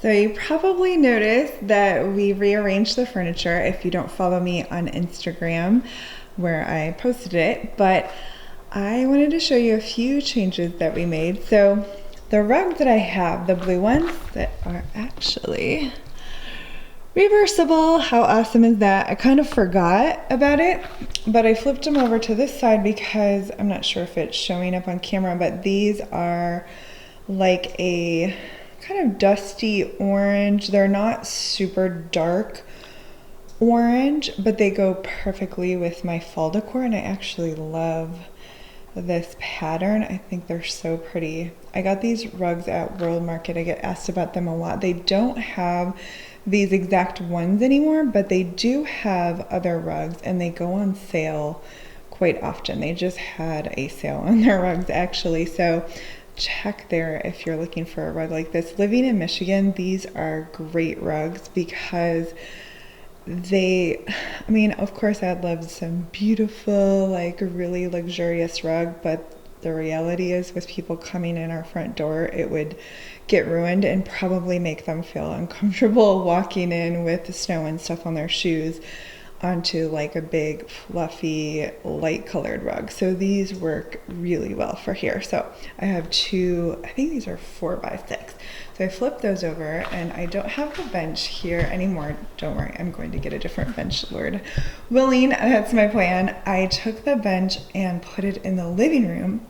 So you probably noticed that we rearranged the furniture if you don't follow me on Instagram where I posted it, but I wanted to show you a few changes that we made. So the rugs that I have, the blue ones that are actually reversible, how awesome is that? I kind of forgot about it, but I flipped them over to this side because I'm not sure if it's showing up on camera, but these are like a kind of dusty orange. They're not super dark orange, but they go perfectly with my fall decor, and I actually love this pattern. I think they're so pretty. I got these rugs at World Market. I get asked about them a lot. They don't have these exact ones anymore, but they do have other rugs and they go on sale quite often. They just had a sale on their rugs actually, so check there if you're looking for a rug like this. Living in Michigan, these are great rugs because I mean, of course I'd love some beautiful, like really luxurious rug, but the reality is with people coming in our front door, it would get ruined and probably make them feel uncomfortable walking in with the snow and stuff on their shoes onto like a big fluffy light colored rug. So these work really well for here. So I have two, I think these are 4x6. So I flipped those over and I don't have the bench here anymore. Don't worry, I'm going to get a different bench, Lord willing. That's my plan. I took the bench and put it in the living room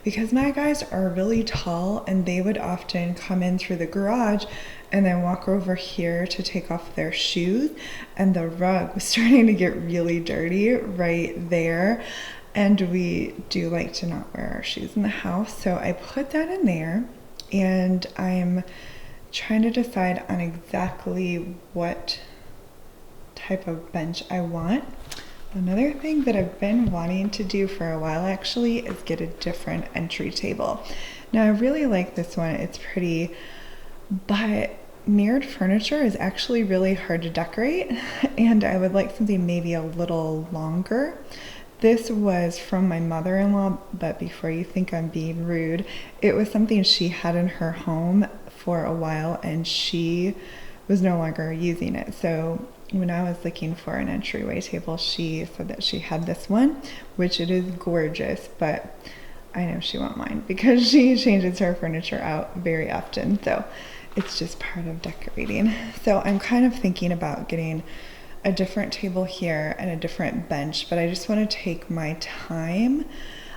because my guys are really tall and they would often come in through the garage and then walk over here to take off their shoes, and the rug was starting to get really dirty right there, and we do like to not wear our shoes in the house. So I put that in there, and I'm trying to decide on exactly what type of bench I want. Another thing that I've been wanting to do for a while actually is get a different entry table. Now I really like this one, it's pretty, but mirrored furniture is actually really hard to decorate, and I would like something maybe a little longer. This was from my mother-in-law, but before you think I'm being rude, it was something she had in her home for a while and she was no longer using it. So when I was looking for an entryway table, she said that she had this one, which it is gorgeous, but I know she won't mind because she changes her furniture out very often. So it's just part of decorating. So I'm kind of thinking about getting a different table here and a different bench, but I just want to take my time.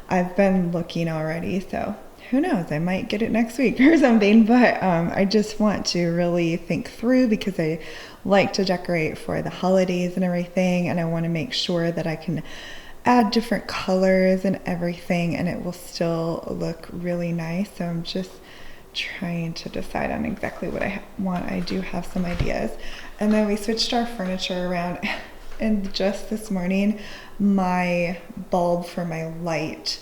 I've been looking already, so who knows, I might get it next week or something, but I just want to really think through because I like to decorate for the holidays and everything, and I want to make sure that I can add different colors and everything and it will still look really nice. So I'm just trying to decide on exactly what I want. I do have some ideas. And then we switched our furniture around, and just this morning my bulb for my light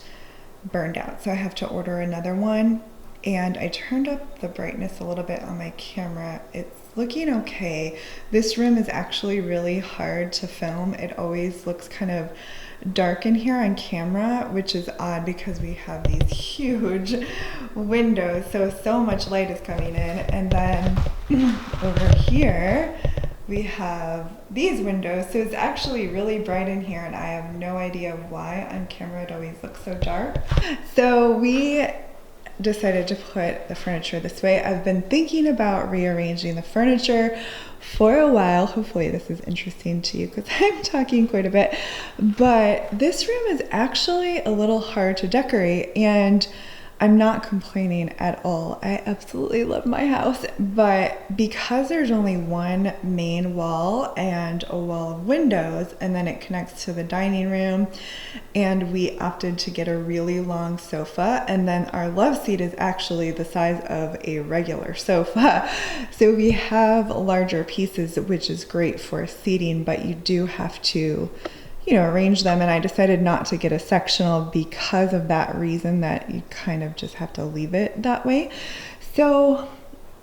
burned out, so I have to order another one. And I turned up the brightness a little bit on my camera. It's looking okay. This room is actually really hard to film. It always looks kind of dark in here on camera, which is odd because we have these huge windows, so much light is coming in. And then over here we have these windows, so it's actually really bright in here, and I have no idea why on camera it always looks so dark. So we decided to put the furniture this way. I've been thinking about rearranging the furniture for a while. Hopefully this is interesting to you because I'm talking quite a bit, but this room is actually a little hard to decorate, and I'm not complaining at all. I absolutely love my house, but because there's only one main wall and a wall of windows, and then it connects to the dining room, and we opted to get a really long sofa, and then our love seat is actually the size of a regular sofa. So we have larger pieces, which is great for seating, but you do have to arrange them, and I decided not to get a sectional because of that reason, that you kind of just have to leave it that way. So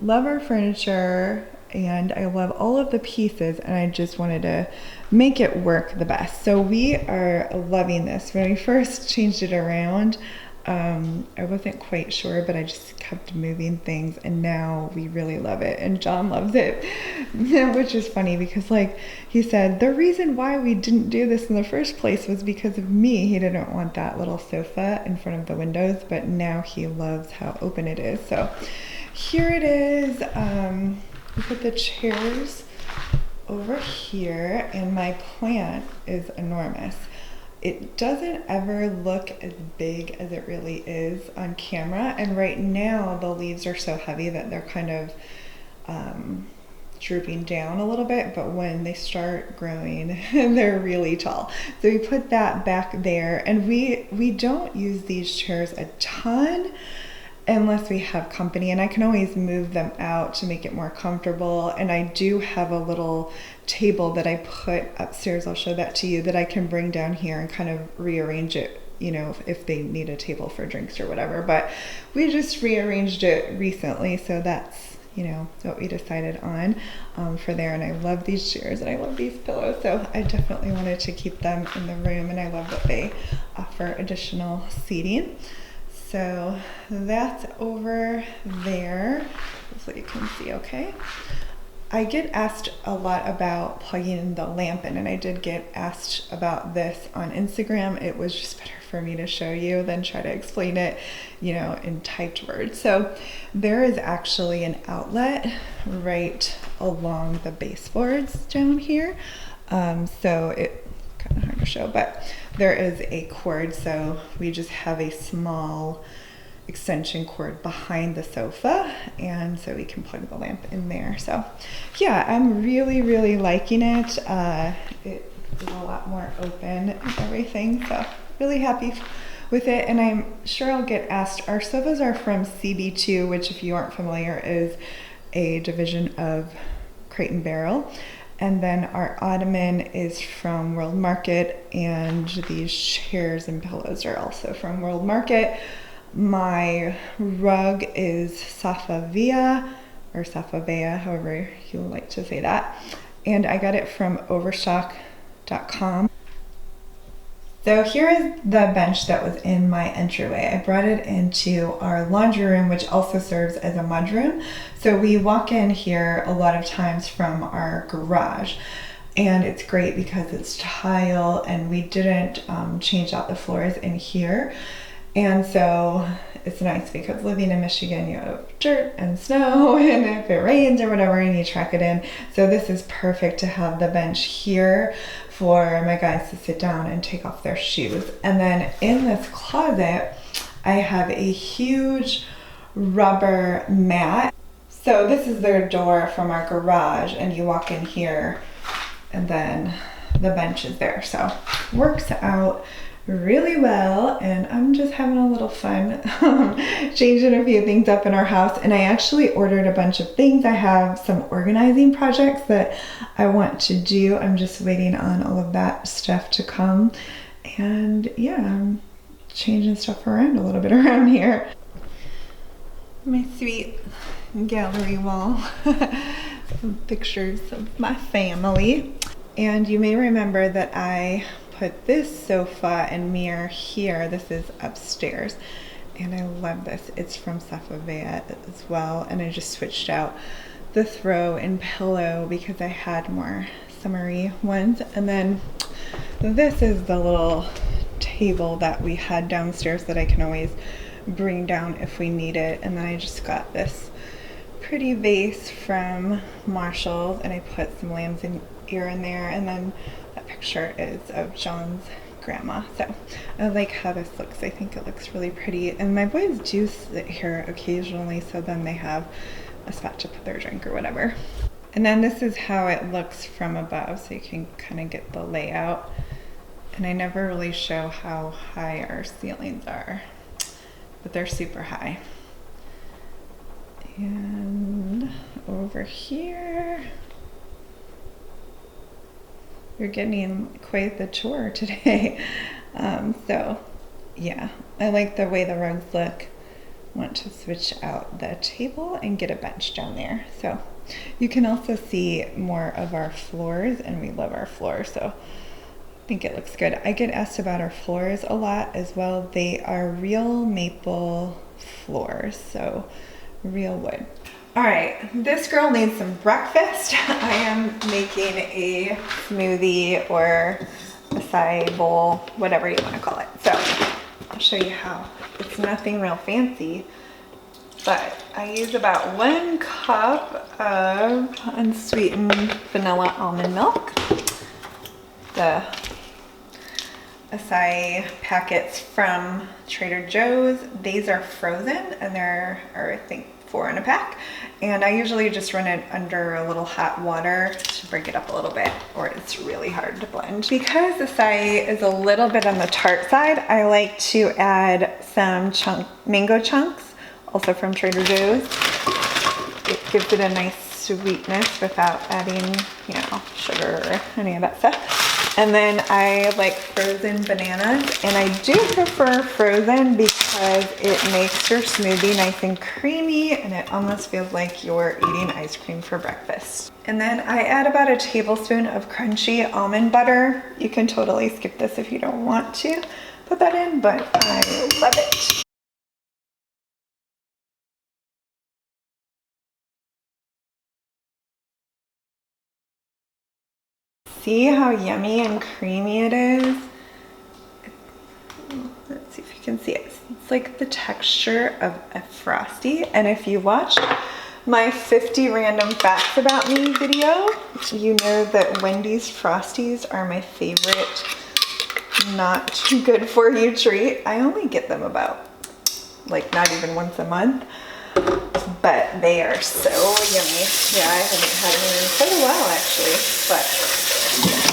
love our furniture and I love all of the pieces, and I just wanted to make it work the best. So we are loving this. When we first changed it around, I wasn't quite sure, but I just kept moving things, and now we really love it, and John loves it. Which is funny because, like, he said the reason why we didn't do this in the first place was because of me. He didn't want that little sofa in front of the windows, but now he loves how open it is. So here it is. We put the chairs over here, and my plant is enormous. It doesn't ever look as big as it really is on camera, and right now the leaves are so heavy that they're kind of drooping down a little bit, but when they start growing they're really tall. So we put that back there, and we don't use these chairs a ton unless we have company, and I can always move them out to make it more comfortable. And I do have a little table that I put upstairs, I'll show that to you, that I can bring down here and kind of rearrange it, you know, if they need a table for drinks or whatever. But we just rearranged it recently, so that's, you know, what we decided on for there. And I love these chairs and I love these pillows, so I definitely wanted to keep them in the room, and I love that they offer additional seating. So that's over there, so you can see okay. I get asked a lot about plugging the lamp in, and I did get asked about this on Instagram. It was just better for me to show you than try to explain it, you know, in typed words. So there is actually an outlet right along the baseboards down here. So it kind of hard to show, but there is a cord, so we just have a small extension cord behind the sofa, and so we can plug the lamp in there. So yeah, I'm really liking it. It is a lot more open and everything, so really happy with it. And I'm sure I'll get asked, our sofas are from CB2, which, if you aren't familiar, is a division of Crate & Barrel. And then our ottoman is from World Market, and these chairs and pillows are also from World Market. My rug is Safavia, or Safavea, however you like to say that. And I got it from Overstock.com. So here is the bench that was in my entryway. I brought it into our laundry room, which also serves as a mudroom. So we walk in here a lot of times from our garage, and it's great because it's tile, and we didn't change out the floors in here. And so it's nice because living in Michigan, you have dirt and snow, and if it rains or whatever, you need to track it in. So this is perfect to have the bench here for my guys to sit down and take off their shoes. And then in this closet, I have a huge rubber mat. So this is their door from our garage, and you walk in here and then the bench is there. So works out really well, and I'm just having a little fun changing a few things up in our house. And I actually ordered a bunch of things. I have some organizing projects that I want to do. I'm just waiting on all of that stuff to come, and yeah, I'm changing stuff around a little bit around here. My sweet gallery wall. Some pictures of my family. And you may remember that I put this sofa and mirror here. This is upstairs, and I love this. It's from Safavea as well, and I just switched out the throw and pillow because I had more summery ones. And then this is the little table that we had downstairs that I can always bring down if we need it. And then I just got this pretty vase from Marshall's, and I put some lamb's ear in there, and then that picture is of John's grandma. So I like how this looks. I think it looks really pretty. And my boys do sit here occasionally, so then they have a spot to put their drink or whatever. And then this is how it looks from above, so you can kind of get the layout. And I never really show how high our ceilings are, but they're super high. And over here, you're getting quite the chore today. So yeah, I like the way the rugs look. Want to switch out the table and get a bench down there. So you can also see more of our floors, and we love our floors. So think it looks good. I get asked about our floors a lot as well. They are real maple floors, so real wood. All right, this girl needs some breakfast. I am making a smoothie or acai bowl, whatever you want to call it. So I'll show you how. It's nothing real fancy, but I use about 1 cup of unsweetened vanilla almond milk. The acai packets from Trader Joe's, these are frozen and there are, I think, 4 in a pack. And I usually just run it under a little hot water to break it up a little bit, or it's really hard to blend. Because acai is a little bit on the tart side, I like to add some mango chunks, also from Trader Joe's. It gives it a nice sweetness without adding, you know, sugar or any of that stuff. And then I like frozen bananas, and I do prefer frozen because it makes your smoothie nice and creamy, and it almost feels like you're eating ice cream for breakfast. And then I add about a tablespoon of crunchy almond butter. You can totally skip this if you don't want to put that in, but I love it. See how yummy and creamy it is? Let's see if you can see it. It's like the texture of a Frosty. And if you watched my 50 random facts about me video, you know that Wendy's Frosties are my favorite not too good for you treat. I only get them about, like, not even once a month. But they are so yummy. Yeah, I haven't had them in quite a while actually. But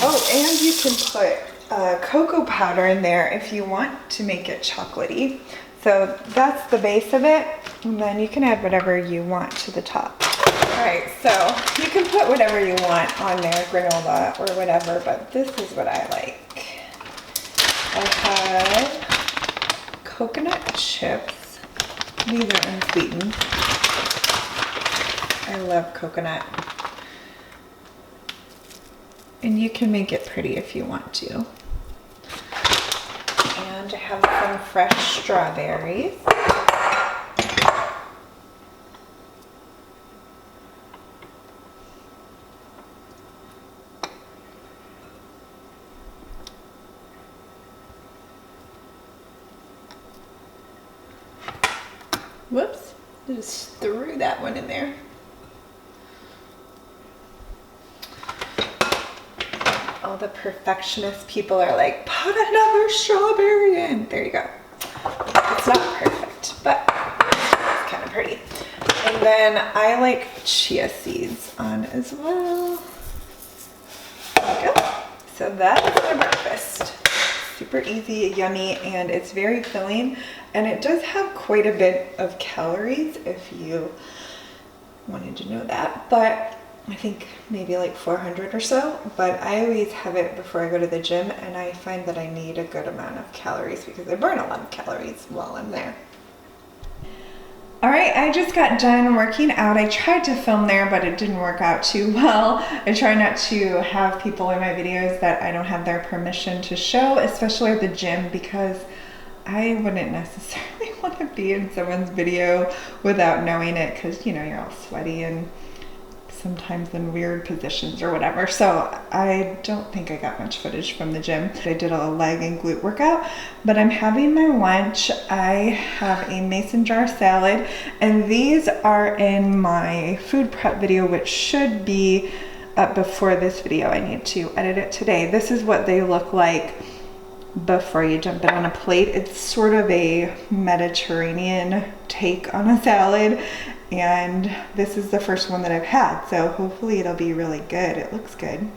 oh, and you can put cocoa powder in there if you want to make it chocolatey. So that's the base of it, and then you can add whatever you want to the top. All right, so you can put whatever you want on there, granola or whatever, but this is what I like. I have coconut chips. These are unsweetened. I love coconut. And you can make it pretty if you want to. And I have some fresh strawberries. Whoops, I just threw that one in there. All the perfectionist people are like, put another strawberry in. There you go. It's not perfect, but it's kind of pretty. And then I like chia seeds on as well. There you go. So that's my breakfast. Super easy, yummy, and it's very filling. And it does have quite a bit of calories if you wanted to know that. But I think maybe like 400 or so, but I always have it before I go to the gym, and I find that I need a good amount of calories because I burn a lot of calories while I'm there. All right, I just got done working out. I tried to film there, but it didn't work out too well. I try not to have people in my videos that I don't have their permission to show, especially at the gym, because I wouldn't necessarily want to be in someone's video without knowing it, because, you know, you're all sweaty and sometimes in weird positions or whatever. So I don't think I got much footage from the gym. I did a leg and glute workout, but I'm having my lunch. I have a mason jar salad, and these are in my food prep video, which should be up before this video. I need to edit it today. This is what they look like before you dump it on a plate. It's sort of a Mediterranean take on a salad, and this is the first one that I've had, so hopefully it'll be really good. It looks good.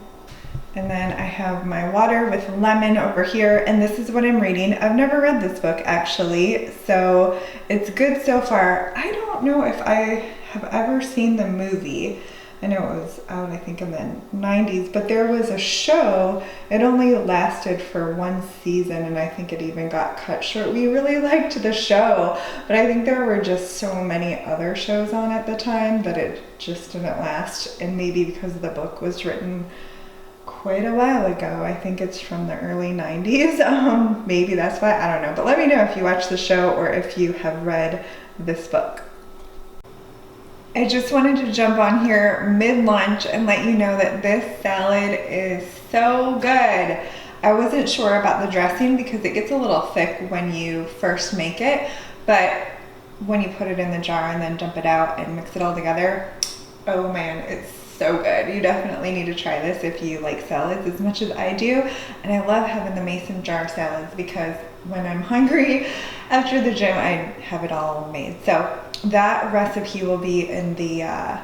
And then I have my water with lemon over here, and this is what I'm reading. I've never read this book actually, so it's good so far. I don't know if I have ever seen the movie. I know it was out, I think, in the 90s, but there was a show. It only lasted for 1 season, and I think it even got cut short. We really liked the show, but I think there were just so many other shows on at the time that it just didn't last, and maybe because the book was written quite a while ago. I think it's from the early 90s. Maybe that's why, I don't know. But let me know if you watch the show or if you have read this book. I just wanted to jump on here mid-lunch and let you know that this salad is so good. I wasn't sure about the dressing because it gets a little thick when you first make it, but when you put it in the jar and then dump it out and mix it all together, oh man, it's so good. You definitely need to try this if you like salads as much as I do. And I love having the mason jar salads because when I'm hungry after the gym, I have it all made. So that recipe will be in the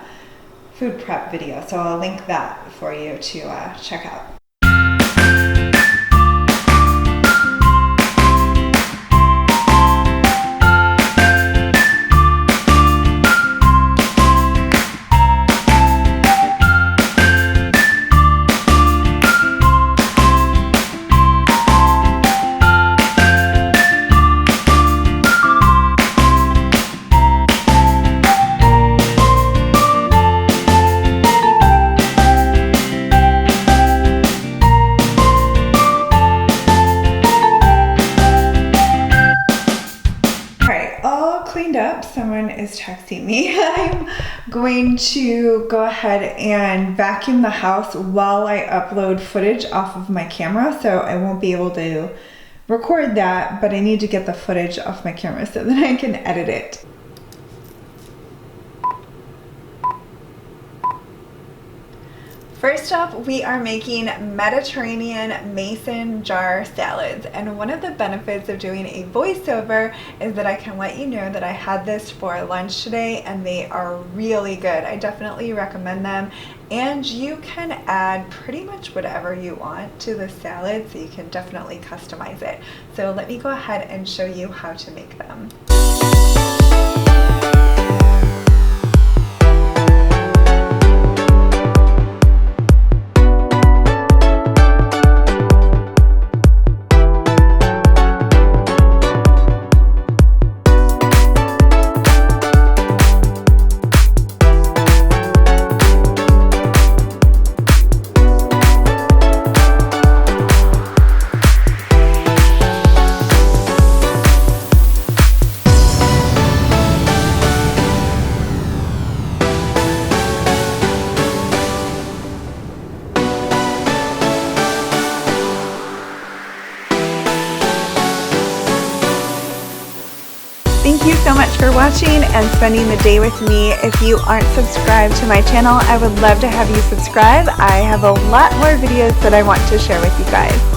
food prep video. So I'll link that for you to check out. Up, someone is texting me. I'm going to go ahead and vacuum the house while I upload footage off of my camera, so I won't be able to record that, but I need to get the footage off my camera so that I can edit it. First up, we are making Mediterranean mason jar salads, and one of the benefits of doing a voiceover is that I can let you know that I had this for lunch today and they are really good. I definitely recommend them, and you can add pretty much whatever you want to the salad, so you can definitely customize it. So let me go ahead and show you how to make them. Thank you so much for watching and spending the day with me. If you aren't subscribed to my channel, I would love to have you subscribe. I have a lot more videos that I want to share with you guys.